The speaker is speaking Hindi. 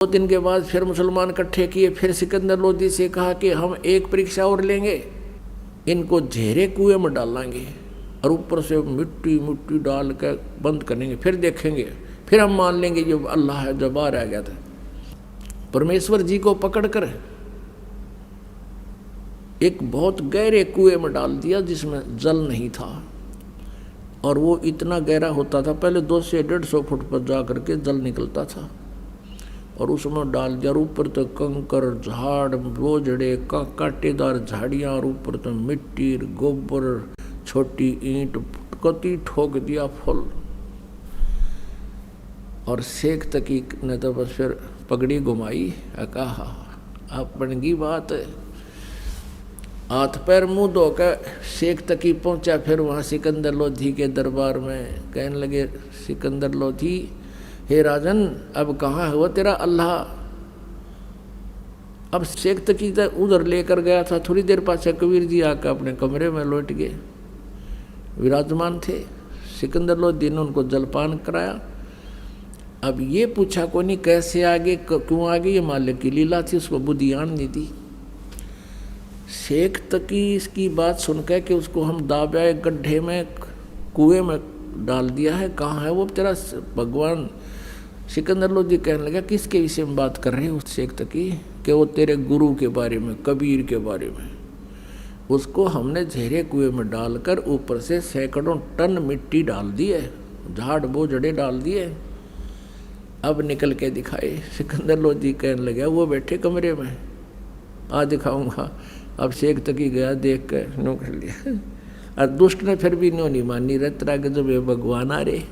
2 दिन के बाद फिर मुसलमान इकट्ठे किए, फिर सिकंदर लोधी से कहा कि हम एक परीक्षा और लेंगे, इनको झेरे कुएं में डालेंगे और ऊपर से मिट्टी मिट्टी डाल कर बंद करेंगे, फिर देखेंगे, फिर हम मान लेंगे जो अल्लाह है, जो बाहर आ गया था। परमेश्वर जी को पकड़कर एक बहुत गहरे कुएं में डाल दिया जिसमें जल नहीं था, और वो इतना गहरा होता था, पहले 200 से 150 फुट पर जा करके जल निकलता था, और उसमें डाल दिया। और ऊपर तो कंकर झाड़ बोझड़े कांटेदार झाड़ियाँ, और ऊपर तो मिट्टी गोबर छोटी ईंट कति ठोक दिया फुल। और शेख तकी ने तो बस फिर पगड़ी घुमाई, कहा अपन की बात है। हाथ पैर मुंह धोकर शेख तकी पहुंचा, फिर वहाँ सिकंदर लोधी के दरबार में कहने लगे, सिकंदर लोधी हे राजन, अब कहाँ है वो तेरा अल्लाह? अब शेख तकी तो उधर लेकर गया था, थोड़ी देर पाछे कबीर जी आकर अपने कमरे में लौट गए, विराजमान थे। सिकंदर लोधी ने उनको जलपान कराया। अब ये पूछा को नहीं कैसे आगे क्यों आगे, ये मालिक की लीला थी, उसको बुद्धियान नहीं दी। शेख तकी इसकी बात सुनकर कि उसको हम दाबे गड्ढे में कुएं में डाल दिया है, कहाँ है वो तेरा भगवान? सिकंदर लोधी कहने लगा, किसके विषय में बात कर रहे हो शेख तकी? कि वो तेरे गुरु के बारे में, कबीर के बारे में। उसको हमने झेरे कुएं में डालकर ऊपर से सैकड़ों टन मिट्टी डाल दी है, झाड़ बोझड़े डाल दिए, अब निकल के दिखाए। सिकंदर लोधी कहने लगा, वो बैठे कमरे में, आ दिखाऊंगा। अब शेख तकी गया, देख कर नो कर लिया। और दुष्ट ने फिर भी नो नहीं मानी, रत राग जब भगवान आ रहे।